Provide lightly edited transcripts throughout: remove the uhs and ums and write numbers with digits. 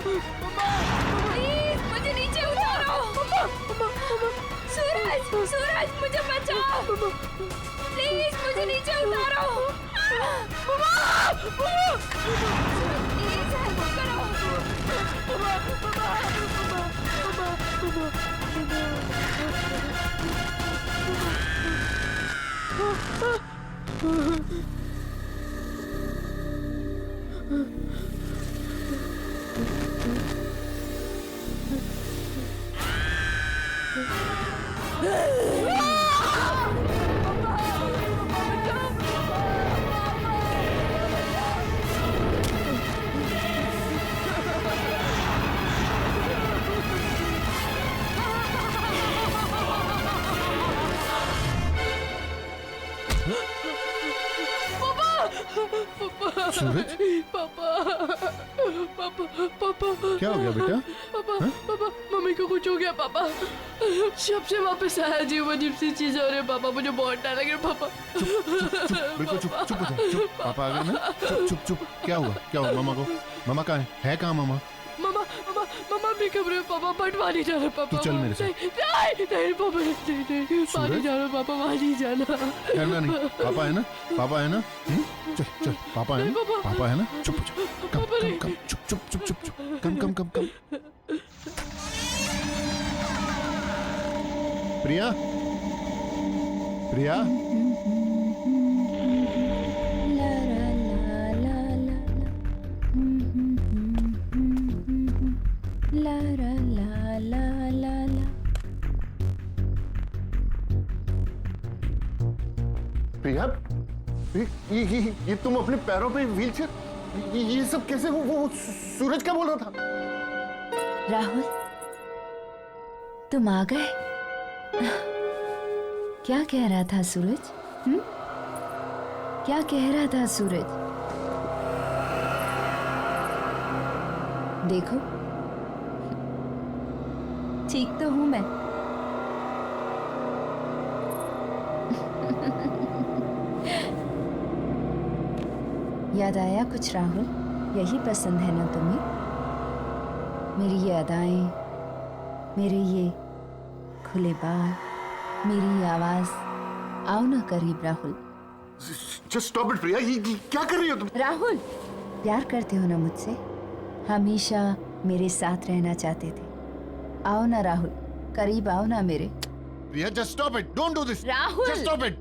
Please मुझे नीचे उतारो। सूरज, सूरज मुझे बचाओ। प्लीज मुझे नीचे उतारो। प्लीज हेल्प करो। सूरज, पापा, पापा, पापा, क्या हो गया बेटा? पापा, पापा, मम्मी को कुछ हो गया पापा। शब से वापस आया जी, वो अजीब सी चीज हो रही है पापा, मुझे बहुत डर लग रहा है पापा। बिल्कुल चुप चुप हो जा, चुप। पापा आ गए ना? चुप चुप चुप। क्या हुआ? क्या हुआ मामा को? मामा कहाँ है कहाँ मामा? मामा, मामा, मामा भी कमरे में पापा, बट वहाँ नहीं जाना पापा। तू चल मेरे साथ। नहीं, नहीं पापा, नहीं, वहाँ नहीं जाना पापा, वहाँ नहीं जाना। डरना नहीं, पापा है ना? पापा है ना? चल चल, पापा है ना? पापा है ना? चुप हो जा, कम कम कम, चुप चुप चुप चुप चुप, कम कम कम कम। प्रिया, प्रिया, प्रिया, ये तुम अपने पैरों पे व्हीलचेयर, ये सब कैसे? वो सूरज क्या बोल रहा था? राहुल, तुम आ गए? क्या कह रहा था सूरज? क्या कह रहा था सूरज? देखो, ठीक तो हूं मैं। याद आया कुछ राहुल? यही पसंद है ना तुम्हें? मेरी ये अदाएं, मेरे ये खुले बाल, मेरी आवाज। आओ ना करीब राहुल। Just stop it, प्रिया, ये क्या कर रही हो तुम? राहुल, प्यार करते हो ना मुझसे? हमेशा मेरे साथ रहना चाहते थे। आओ ना राहुल, करीब आओ ना मेरे। प्रिया, just stop it, don't do this. Rahul! Just stop it.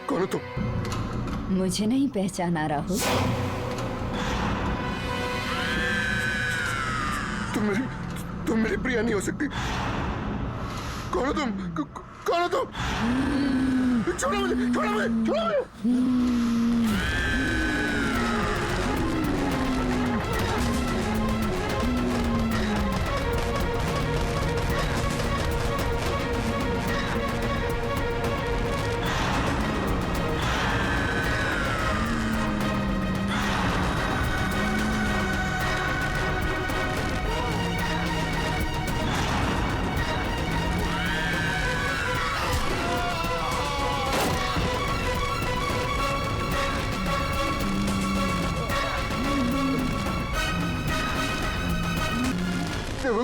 कौन हो तुम? मुझे नहीं पहचाना राहुल? तुम मेरी प्रिया नहीं हो सकती। कौन हो तुम? कौन हो तुम? छोड़ो मुझे, छोड़ो मुझे, छोड़ो मुझे। देखो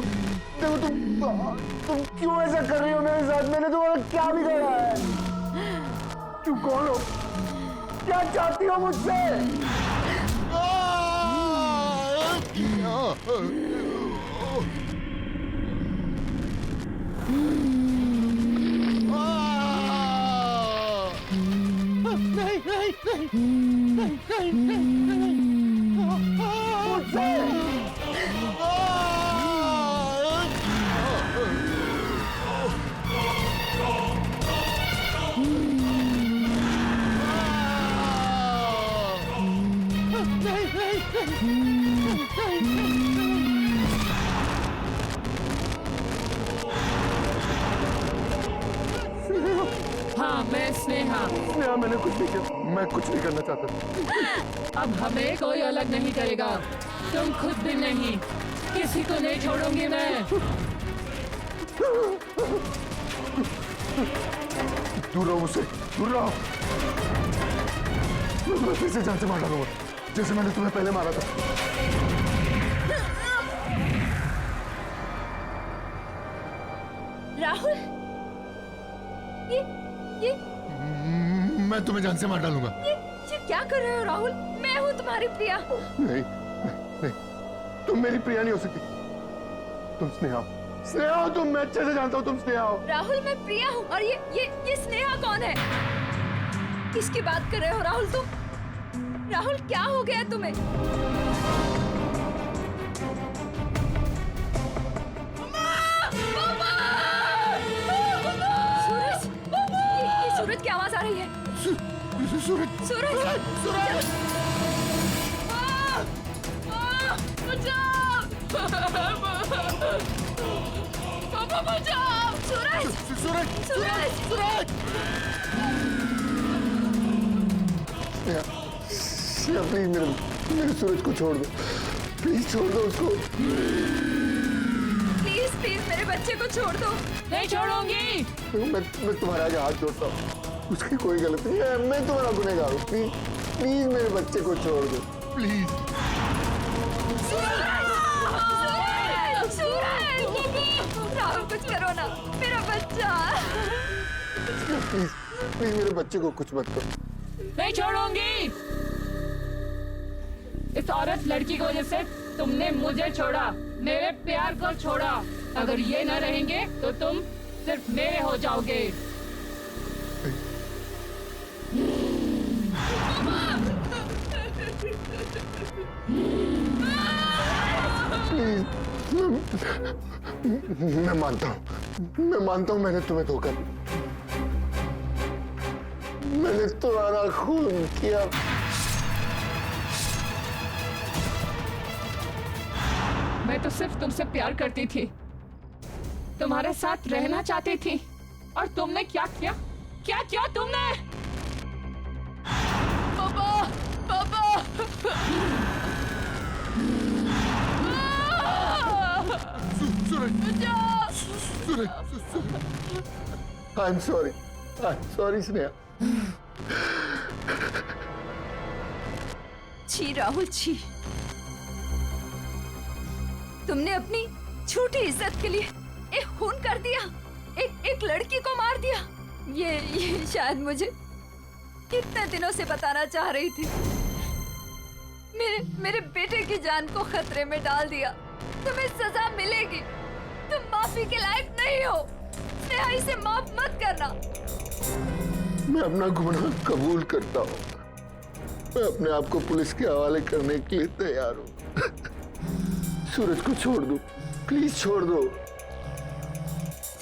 तुम क्यों ऐसा कर रही हो मेरे साथ? मैंने तुम्हारा क्या बिगाड़ा है? क्यों, कौन हो? क्या चाहती हो मुझसे? हाँ, मैं स्नेहा। स्नेहा, मैंने कुछ नहीं किया, मैं कुछ नहीं करना चाहता। अब हमें कोई अलग नहीं करेगा, तुम खुद भी नहीं। किसी को नहीं छोड़ूंगी मैं। दूर रहो मुझसे, दूर रहो। मैं फिर से जान से मार डालूंगा। जैसे मैंने तुम्हें पहले मारा था। राहुल, ये मैं तुम्हें जान से मार डालूंगा। ये क्या कर रहे हो राहुल? मैं हूँ तुम्हारी प्रिया। नहीं, नहीं, तुम मेरी प्रिया नहीं हो सकती। तुम स्नेहा हो। स्नेहा हो तुम, मैं अच्छे से जानता हूँ तुम स्नेहा हो। राहुल, मैं प्रिया हूँ। और ये स्नेहा कौन है? किसकी बात कर रहे हो राहुल तुम? राहुल, क्या हो गया तुम्हें? सूरज, ये सूरज की आवाज आ रही है। सूरज, सूरज, सूरज, बचाओ पापा, बचाओ। सूरज, सूरज, सूरज, सूरज। स्नेहा प्लीज मेरे सूरज को छोड़ दो। प्लीज छोड़ दो उसको। प्लीज प्लीज मेरे बच्चे को छोड़ दो। नहीं छोड़ूंगी। मैं तुम्हारे आगे हाथ जोड़ता हूँ। उसकी कोई गलती नहीं है, मैं तुम्हारा गुनहगार हूँ। प्लीज प्लीज मेरे बच्चे को छोड़ दो। प्लीज। राहुल, कुछ करो ना, मेरा बच्चा। प्लीज प्लीज मेरे बच्चे को कुछ मत करो। नहीं छोड़ूंगी। इस औरत लड़की की वजह से तुमने मुझे छोड़ा, मेरे प्यार को छोड़ा। अगर ये न रहेंगे तो तुम सिर्फ मेरे हो जाओगे। प्लीज, मैं मानता हूँ मैंने तुम्हें धोखा दिया। मैंने तुम्हारा खून किया। मैं तो सिर्फ तुमसे प्यार करती थी, तुम्हारे साथ रहना चाहती थी, और तुमने क्या किया? क्या किया तुमने? पापा, पापा। सूरज, आई एम सॉरी स्नेहा। छी राहुल, छी। तुमने अपनी झूठी इज्जत के लिए एक खून कर दिया, एक लड़की को मार दिया। ये शायद मुझे कितने दिनों से बताना चाह रही थी। मेरे बेटे की जान को खतरे में डाल दिया। तुम्हें सजा मिलेगी। तुम माफी के लायक नहीं हो। स्नेहा, इसे माफ मत करना। मैं अपना गुनाह कबूल करता हूँ। मैं अपने आप को पुलिस के हवाले करने के लिए तैयार हूँ। सूरज को छोड़ दो, प्लीज छोड़ दो।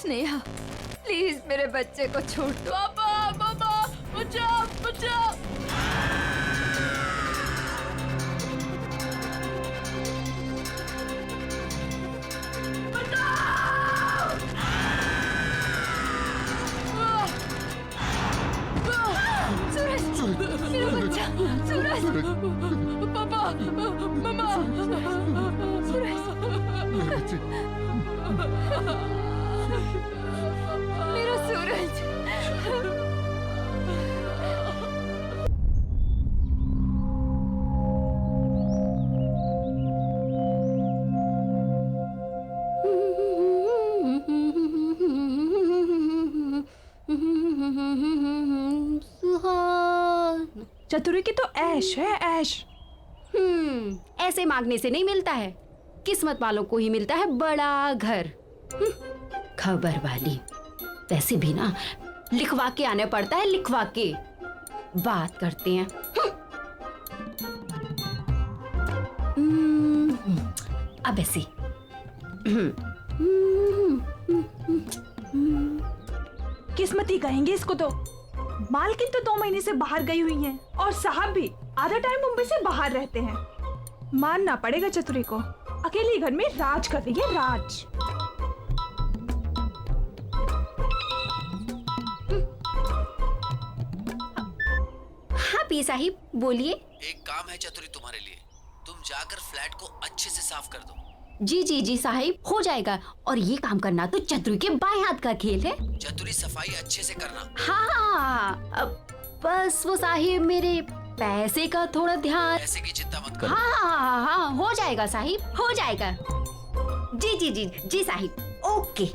स्नेहा, प्लीज मेरे बच्चे को छोड़ दो। पापा, पापा, बचाओ, बचाओ। सूरज, मेरा बच्चा, सूरज, पापा, मम्मा, सूरज, मेरा सूरज। चतुरी की तो ऐश है, ऐश। ऐसे मांगने से नहीं मिलता है। किस्मत वालों को ही मिलता है बड़ा घर। खबर वाली। वैसे भी ना लिखवा के आने पड़ता है, लिखवा के। बात करते हैं। अब ऐसे किस्मती कहेंगे इसको तो। मालकिन तो 2 महीने से बाहर गई हुई हैं, और साहब भी आधा टाइम मुंबई से बाहर रहते हैं। मानना पड़ेगा चतुरी को, अकेले घर में राज कर रही है, राज। हाँ पी साहिब, बोलिए। एक काम है चतुरी तुम्हारे लिए। तुम जाकर फ्लैट को अच्छे से साफ कर दो। जी जी जी साहिब, हो जाएगा। और ये काम करना तो चतुरी के बाएं हाथ का खेल है। चतुरी सफाई अच्छे से करना। हाँ, बस वो साहिब मेरे पैसे का थोड़ा ध्यान। पैसे की चिंता मत करो। हाँ हाँ हाँ हाँ, हो जाएगा साहिब, हो जाएगा। जी जी जी जी साहिब, ओके।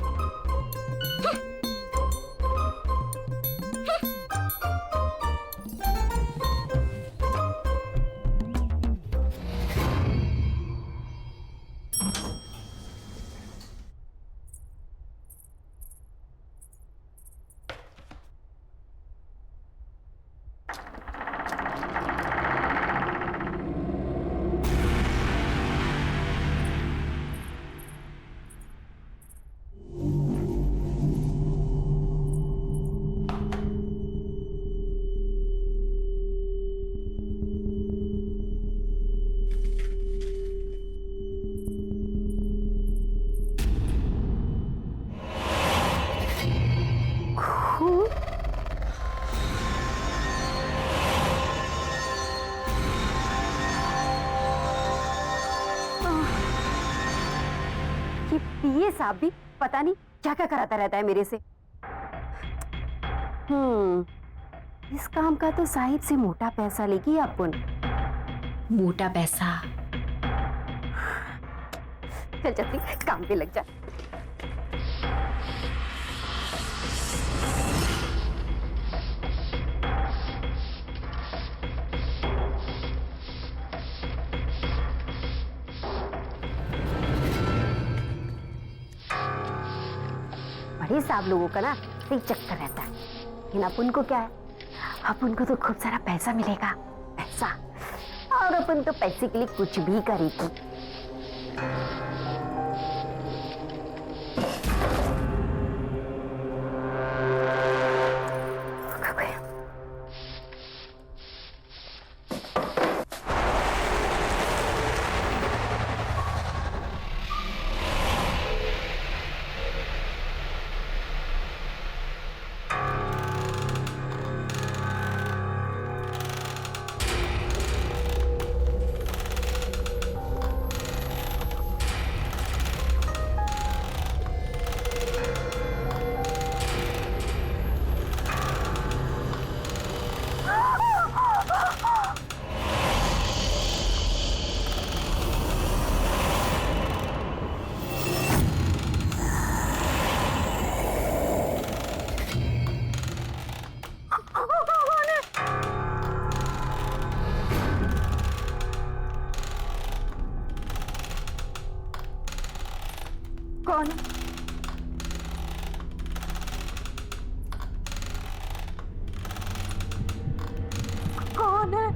ये साहब भी पता नहीं क्या क्या कराता रहता है मेरे से। इस काम का तो साहिब से मोटा पैसा लेगी अपन। मोटा पैसा। चल जल्दी काम पे लग जा। बड़े साहब लोगों का ना एक चक्कर रहता है, लेकिन अपन को क्या है, अपन को तो खूब सारा पैसा मिलेगा, पैसा, और अपन तो पैसे के लिए कुछ भी करेगी। कौन? कौन है?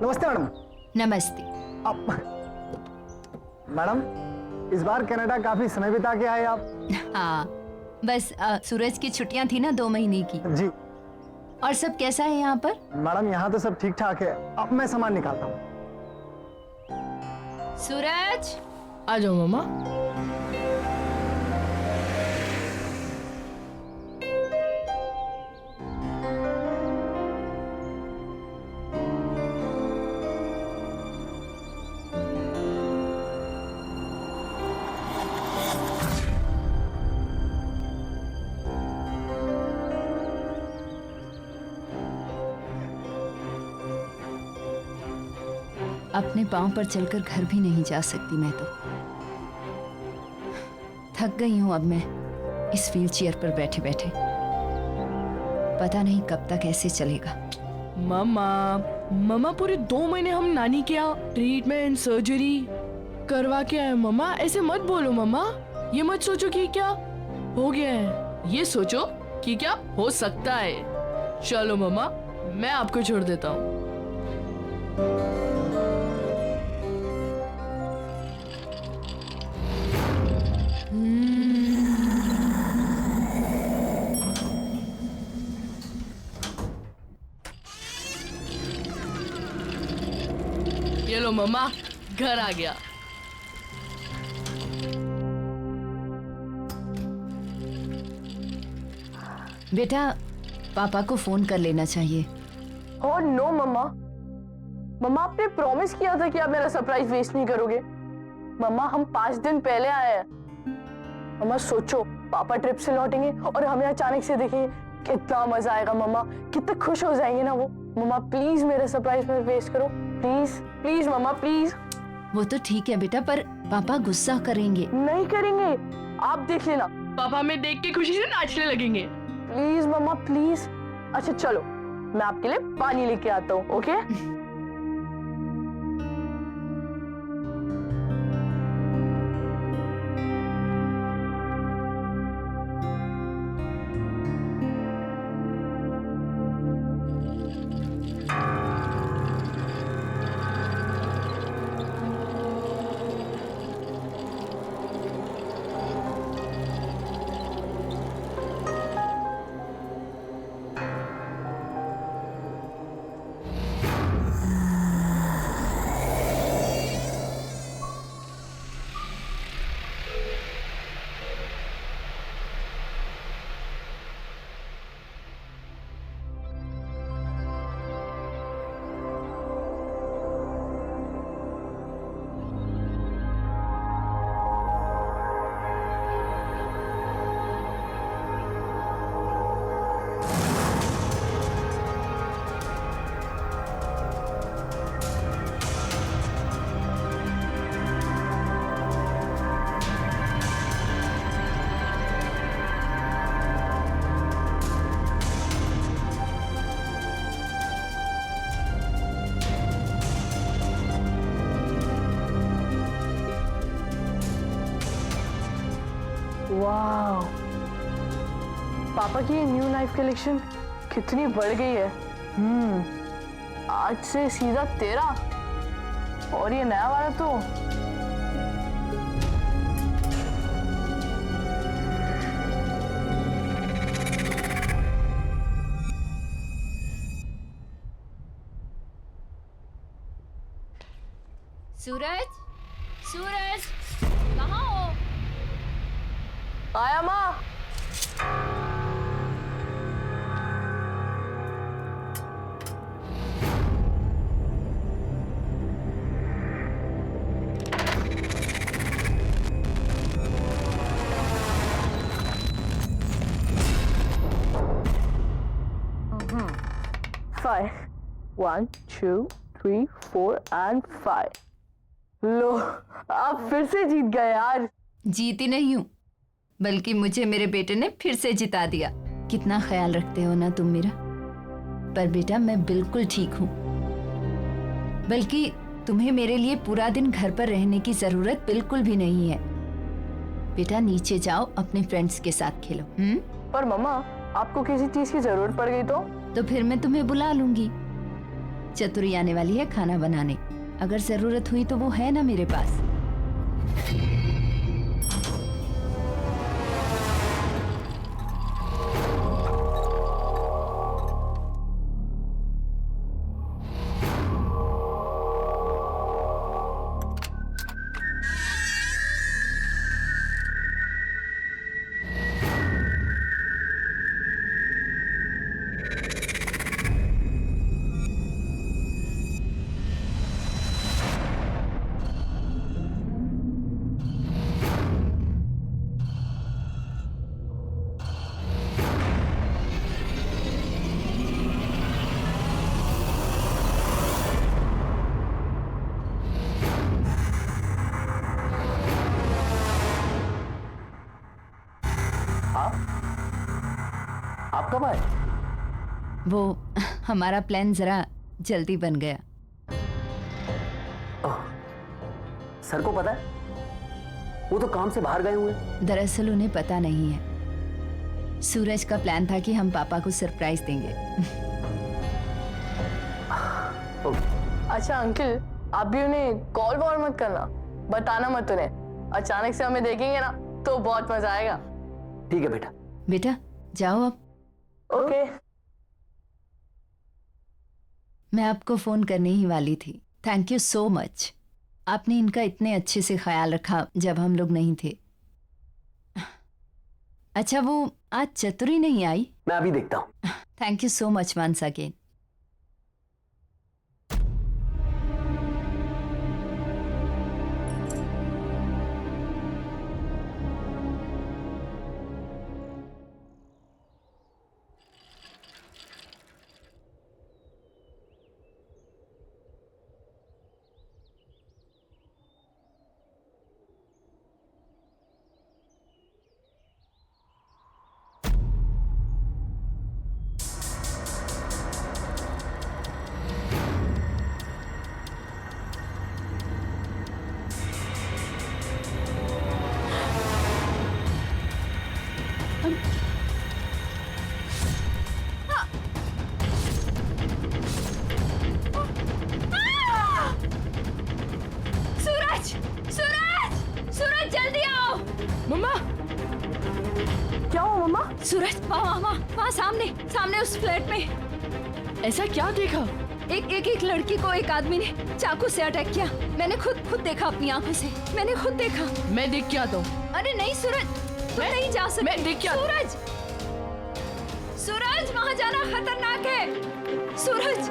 नमस्ते मैडम। नमस्ते। मैडम इस बार कनाडा काफी समय बिता के आए आप। हाँ, बस सूरज की छुट्टियां थी ना 2 महीने की। जी। और सब कैसा है यहाँ पर? मैडम यहाँ तो सब ठीक ठाक है। अब मैं सामान निकालता हूँ। सूरज, आ जाओ मम्मा। अपने पांव पर चलकर घर भी नहीं जा सकती मैं तो। थक गई हूं अब मैं इस व्हील चेयर पर बैठे बैठे। पता नहीं कब तक ऐसे चलेगा। मम्मा पूरे 2 महीने हम नानी के यहाँ ट्रीटमेंट सर्जरी करवा के आए। मम्मा ऐसे मत बोलो मम्मा। ये मत सोचो कि क्या हो गया है, ये सोचो कि क्या हो सकता है। चलो मम्मा, मैं आपको छोड़ देता हूँ। ये लो मम्मा, घर आ गया। बेटा, पापा को फोन कर लेना चाहिए। ओह नो मम्मा, मम्मा आपने प्रॉमिस किया था कि आप मेरा सरप्राइज वेस्ट नहीं करोगे। मम्मा हम 5 दिन पहले आए हैं। मम्मा सोचो, पापा ट्रिप से लौटेंगे और हमें अचानक से देखेंगे, कितना मजा आएगा मम्मा, कितने खुश हो जाएंगे ना वो। मम्मा प्लीज मेरा सरप्राइज मत वेस्ट करो, प्लीज प्लीज मम्मा प्लीज। वो तो ठीक है बेटा, पर पापा गुस्सा करेंगे। नहीं करेंगे, आप देख लेना। पापा हमें देख के खुशी से नाचने लगेंगे। Please mamma please. अच्छा चलो, मैं आपके लिए पानी लेके आता हूँ। ओके वाह, पापा की न्यू लाइफ कलेक्शन कितनी बढ़ गई है। आज से सीधा 13 और ये नया वाला तो सूरज, सूरज कहाँ हो? आया माँ। Five. 1, 2, 3, 4 and 5. लो, आप फिर से जीत गए यार। जीती नहीं हूँ, बल्कि मुझे मेरे बेटे ने फिर से जिता दिया। कितना ख्याल रखते हो ना तुम मेरा। पर बेटा मैं बिल्कुल ठीक हूँ, बल्कि तुम्हें मेरे लिए पूरा दिन घर पर रहने की जरूरत बिल्कुल भी नहीं है। बेटा नीचे जाओ, अपने फ्रेंड्स के साथ खेलो। पर मम्मा, आपको किसी चीज की जरूरत पड़ गई तो फिर मैं तुम्हें बुला लूंगी। चतुरी आने वाली है खाना बनाने। अगर जरूरत हुई तो वो है ना मेरे पास। आप कब आए? वो हमारा प्लान जरा जल्दी बन गया। सर को पता है? वो तो काम से बाहर गए हुए। दरअसल उन्हें पता नहीं है। सूरज का प्लान था कि हम पापा को सरप्राइज देंगे। अच्छा अंकल, आप भी उन्हें कॉल वॉल मत करना, बताना मत उन्हें। अचानक से हमें देखेंगे ना तो बहुत मजा आएगा। ठीक है बेटा। बेटा जाओ अब। ओके। मैं आपको फोन करने ही वाली थी। Thank you so much. आपने इनका इतने अच्छे से ख्याल रखा जब हम लोग नहीं थे। अच्छा वो आज चतुरी नहीं आई? मैं अभी देखता हूँ। Thank you so much once again. मम्मा क्या हुआ मम्मा? सूरज वहाँ सामने उस फ्लैट में ऐसा क्या देखा? एक लड़की को एक आदमी ने चाकू से अटैक किया। मैंने खुद देखा अपनी आंखों से। मैंने खुद देखा। मैं देख के आता हूँ। अरे नहीं सूरज, तुम नहीं जा सकते। मैं देख के आता। सूरज वहाँ जाना खतरनाक है। सूरज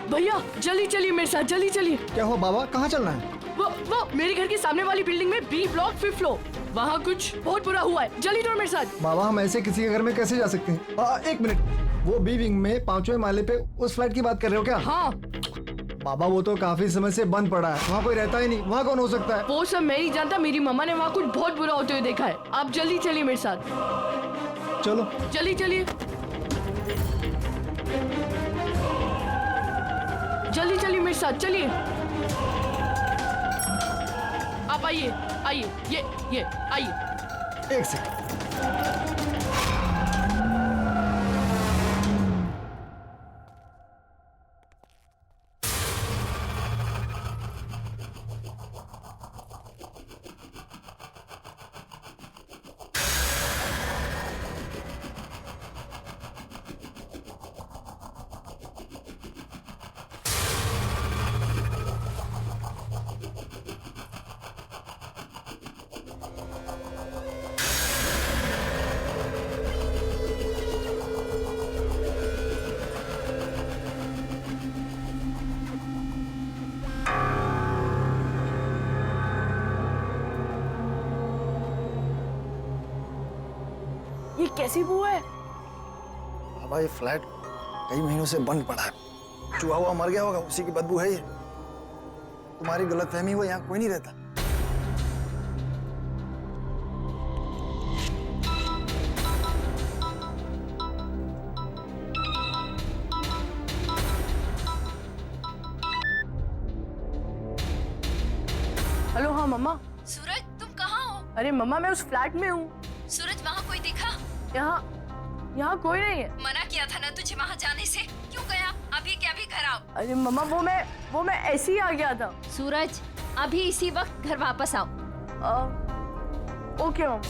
भैया जल्दी चलिए मेरे साथ, जल्दी चलिए। क्या हुआ बाबा, कहाँ चलना है? वो मेरे घर के सामने वाली बिल्डिंग में बी ब्लॉक 5th फ्लोर, वहाँ कुछ बहुत बुरा हुआ है। जल्दी दौड़ मेरे साथ। बाबा हम ऐसे किसी के घर में कैसे जा सकते हैं? एक मिनट, वो बी विंग में 5वें माले पे उस फ्लैट की बात कर रहे हो क्या? हाँ बाबा वो तो काफी समय से बंद पड़ा है, वहाँ कोई रहता ही नहीं। वहाँ कौन हो सकता है? वो सब मैं नहीं जानता, मेरी मम्मा ने वहाँ कुछ बहुत बुरा होते हुए देखा है। आप जल्दी चलिए मेरे साथ। चलो जल्दी चलिए, जल्दी चलिए मेरे साथ, चलिए। आप आइए ये आइए। एक सेकंड। ये कैसी बू है? बाबा ये फ्लैट कई महीनों से बंद पड़ा है। चूहा हुआ मर गया होगा, उसी की बदबू है ये। तुम्हारी गलतफहमी हुई, यहाँ कोई नहीं रहता। हेलो, हाँ मम्मा। सूरज तुम कहाँ हो? अरे मम्मा मैं उस फ्लैट में हूँ। सूरज वहाँ कोई दिखा? यहाँ यहाँ कोई नहीं है। मना किया था ना तुझे वहाँ जाने से, क्यों गया? अभी के अभी घर आओ। अरे मम्मा वो मैं ऐसे ही आ गया था। सूरज, अभी इसी वक्त घर वापस आओ। ओके मम्मा।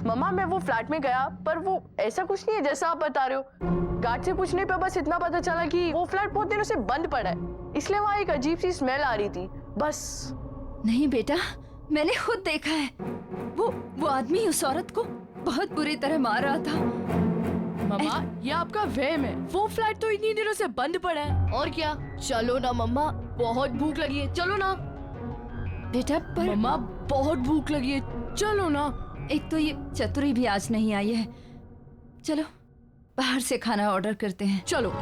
मम्मा मैं वो फ्लैट में गया, पर वो ऐसा कुछ नहीं है जैसा आप बता रहे हो। गार्ड से पूछने पे बस इतना पता चला कि वो फ्लैट बहुत दिनों से बंद पड़ा है, इसलिए वहाँ एक अजीब सी स्मेल आ रही थी, बस। नहीं बेटा, मैंने खुद देखा है। वो आदमी उस औरत को बहुत बुरी तरह मार रहा था। मम्मा ये आपका वहम है, वो फ्लैट तो इतनी दिनों से बंद पड़ा है। और क्या, चलो ना मम्मा, बहुत भूख लगी है, चलो ना। बेटा पर मम्मा बहुत भूख लगी है, चलो ना। एक तो ये चतुरी भी आज नहीं आई है, चलो बाहर से खाना ऑर्डर करते हैं। चलो।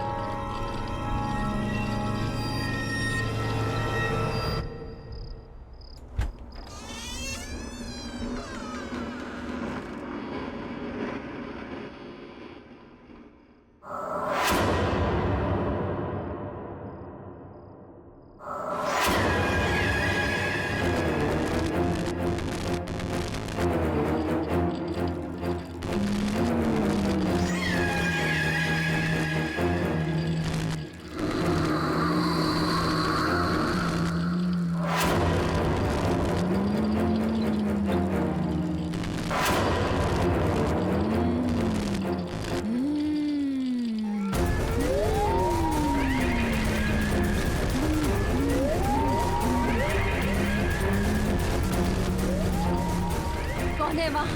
कौन है वहाँ?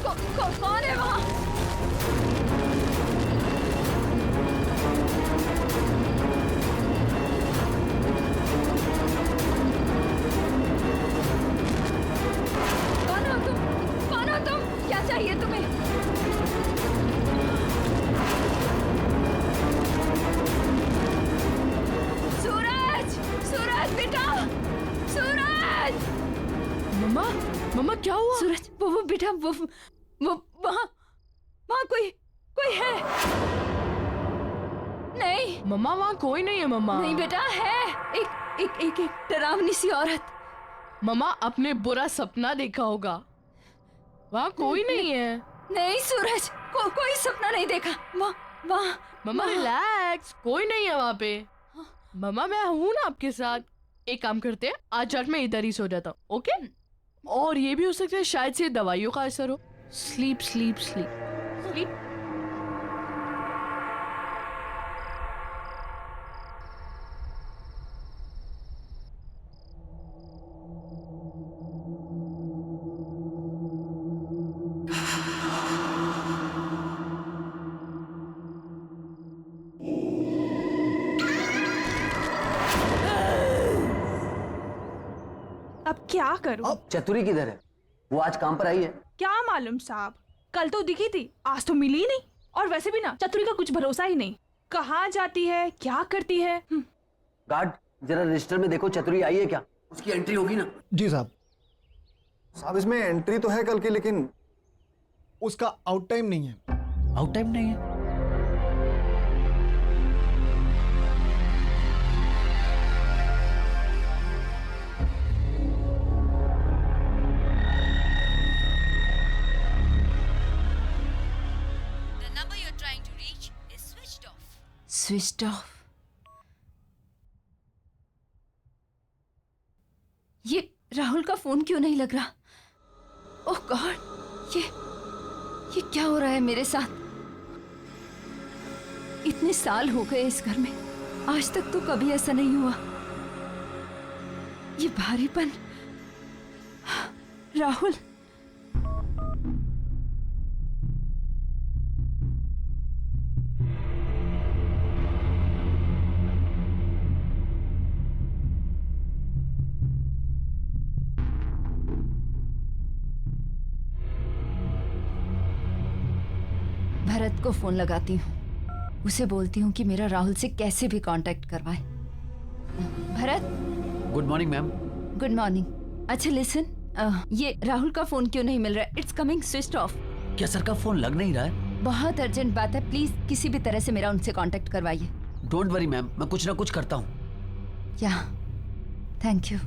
कौन है वहाँ? कौन हो तुम? कौन हो तुम? क्या चाहिए तुम्हें? सूरज, सूरज बेटा, सूरज। मम्मा क्या हुआ? सूरज, वो बेटा, वो वहाँ कोई है? नहीं मम्मा वहाँ कोई नहीं है मम्मा। नहीं बेटा, है एक डरावनी सी औरत। मम्मा आपने बुरा सपना देखा होगा, वहाँ कोई नहीं है। नहीं सूरज, कोई सपना नहीं देखा। वहाँ मम्मा रिलैक्स, कोई नहीं है वहाँ पे। मम्मा मैं हूँ ना आपके साथ। एक काम करते हैं, आज रात में इधर ही सो जाता हूँ, ओके? और ये भी हो सकता है शायद से दवाइयों का असर हो। Sleep sleep sleep sleep. अब क्या करूं? चतुरी किधर है? वो आज काम पर आई है? क्या मालूम साहब, कल तो दिखी थी, आज तो मिली ही नहीं। और वैसे भी ना चतुरी का कुछ भरोसा ही नहीं, कहाँ जाती है, क्या करती है। गार्ड जरा रजिस्टर में देखो, चतुरी आई है क्या? उसकी एंट्री होगी ना? जी साहब। साहब इसमें एंट्री तो है कल की, लेकिन उसका आउट टाइम नहीं है। आउट टाइम नहीं है? Switched off. ये राहुल का फोन क्यों नहीं लग रहा? ओह गॉड, ये क्या हो रहा है मेरे साथ? इतने साल हो गए इस घर में, आज तक तो कभी ऐसा नहीं हुआ। ये भारीपन, राहुल। भरत को फोन लगाती हूँ, उसे बोलती हूँ कि मेरा राहुल से कैसे भी कांटेक्ट करवाए। Bharat. Good morning ma'am. Good morning. अच्छा लिसन, ये राहुल का फोन क्यों नहीं मिल रहा है? It's coming switched off. क्या सर का फोन लग नहीं रहा है? बहुत अर्जेंट बात है, प्लीज किसी भी तरह से मेरा उनसे कांटेक्ट करवाइए। डोंट वरी मैम, मैं कुछ ना कुछ करता हूँ। या, thank you.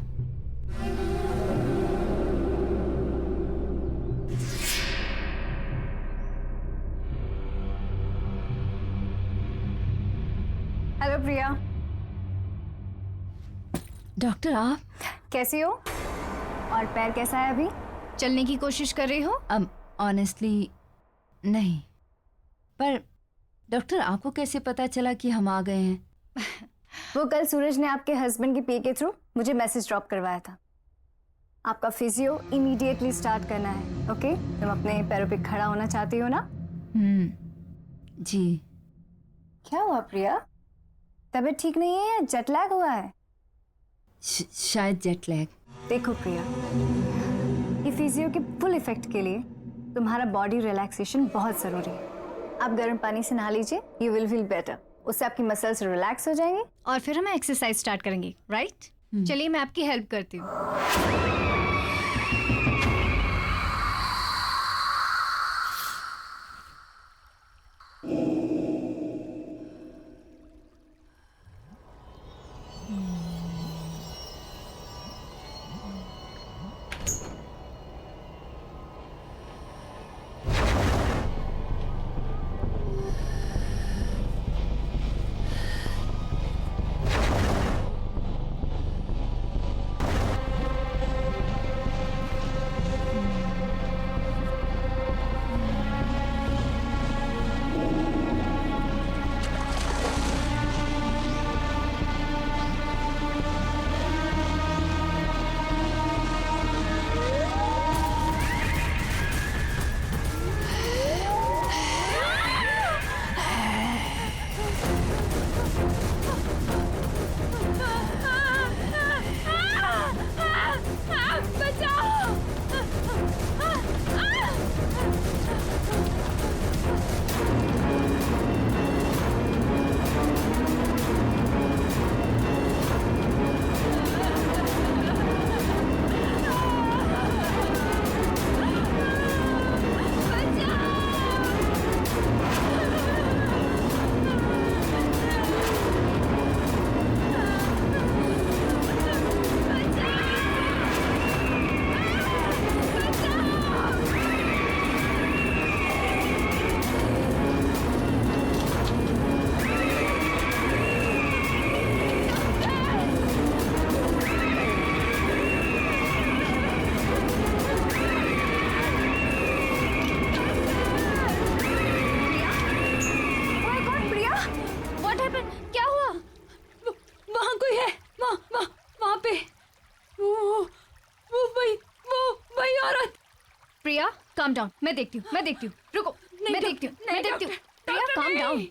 Hello Priya, doctor आप कैसी हो? और पैर कैसा है अभी? चलने की कोशिश कर रही हो? ऑनेस्टली नहीं, पर डॉक्टर आपको कैसे पता चला कि हम आ गए हैं? वो कल सूरज ने आपके हस्बैंड के पीए के थ्रू मुझे मैसेज ड्रॉप करवाया था। आपका फिजियो इमीडिएटली स्टार्ट करना है, ओके? तुम अपने पैरों पे खड़ा होना चाहती हो ना? जी। क्या हुआ प्रिया? तबीयत ठीक नहीं है या जेट लैग हुआ है? शायद जेट लैग। देखो प्रिया, ये फिजियो के फुल इफेक्ट के लिए तुम्हारा बॉडी रिलैक्सेशन बहुत ज़रूरी है। आप गर्म पानी से नहा लीजिए, यू विल फील बेटर। उससे आपकी मसल्स रिलैक्स हो जाएंगे और फिर हम एक्सरसाइज स्टार्ट करेंगे, राइट? चलिए मैं आपकी हेल्प करती हूँ। प्रिया काम डाउन, मैं देखती हूँ रुको, मैं देखती हूँ प्रिया काम डाउन।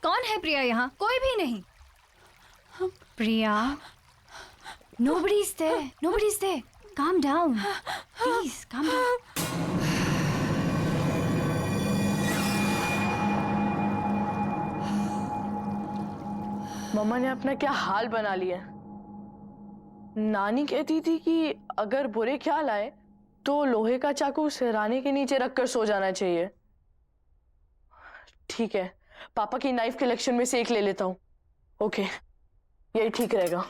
कौन है प्रिया यहाँ? कोई भी नहीं। प्रिया, nobody's there, calm down, please calm down। मम्मा ने अपना क्या हाल बना लिया। नानी कहती थी कि अगर बुरे ख्याल आए तो लोहे का चाकू सिरहाने के नीचे रखकर सो जाना चाहिए। ठीक है, पापा की नाइफ कलेक्शन में से एक ले लेता हूँ। ओके, यही ठीक रहेगा।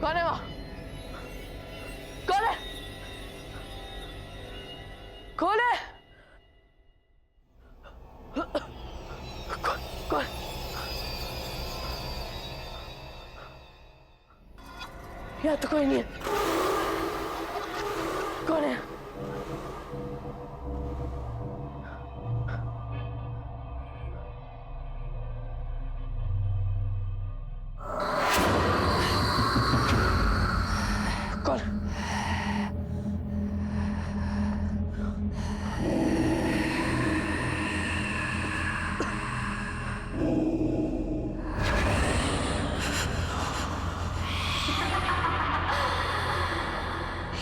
कौन है वहां? कौन है? कौन है? कौन? यहाँ तो कोई नहीं है। कौन है? कौन?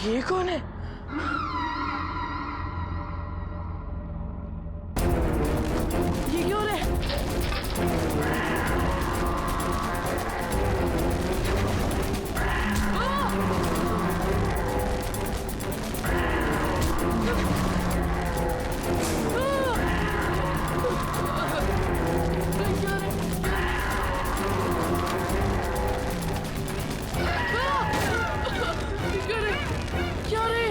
ये कौन है? ये क्यों हो रहा है? क्या रे?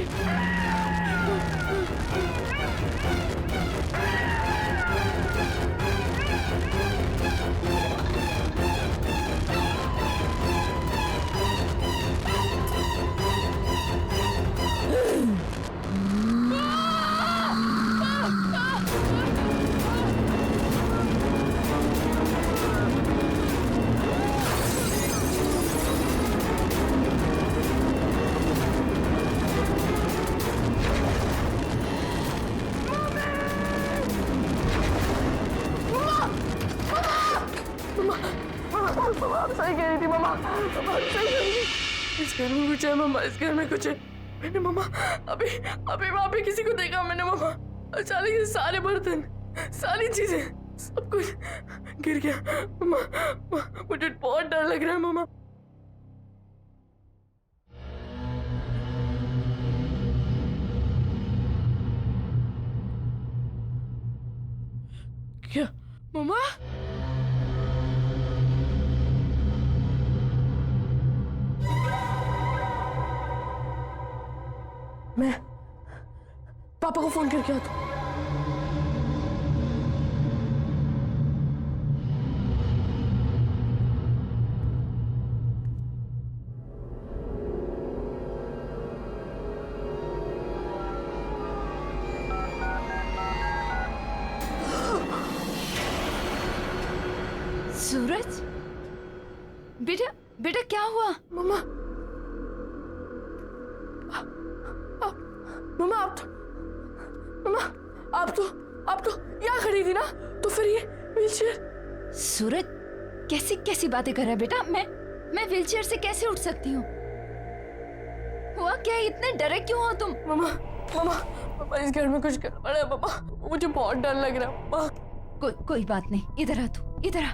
मम्मा आप सही कह रही थी मम्मा, मम्मा आप सही कह रही थी। इस घर में कुछ है मम्मा, इस घर में कुछ है। मैंने मम्मा अभी अभी वहाँ पे किसी को देखा मैंने मम्मा। अचानक से सारे बर्तन, सारी चीजें, सब कुछ गिर गया मम्मा। मुझे बहुत डर लग रहा है मम्मा। क्या मम्मा? मैं पापा को फोन करके आता हूँ। सूरज, बेटा बेटा क्या हुआ? मम्मा मम्मा आप तो यहाँ खड़ी थी ना, तो फिर ये व्हीलचेयर। सूरज कैसी कैसी बातें कर रहा है बेटा? मैं व्हीलचेयर से कैसे उठ सकती हूँ? हुआ क्या? इतने डरे क्यों हो तुम? मम्मा इस घर में कुछ गड़बड़ है मम्मा, मुझे बहुत डर लग रहा है मम्मा। कोई बात नहीं, इधर आ तू, इधर आ।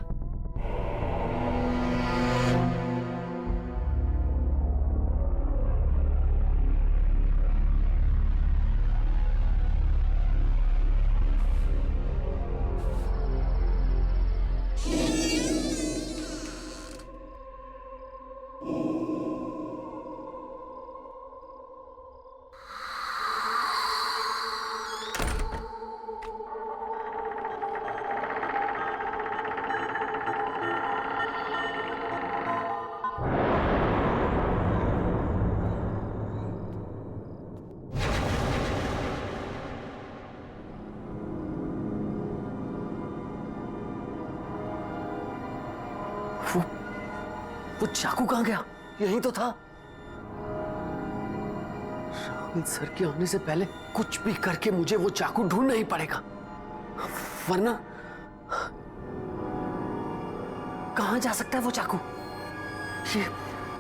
वो चाकू कहाँ गया? यहीं तो था। राहुल सर के आने से पहले कुछ भी करके मुझे वो चाकू ढूंढना ही पड़ेगा, वरना कहाँ जा सकता है वो चाकू?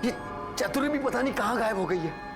ये चतुरी भी पता नहीं कहाँ गायब हो गई है।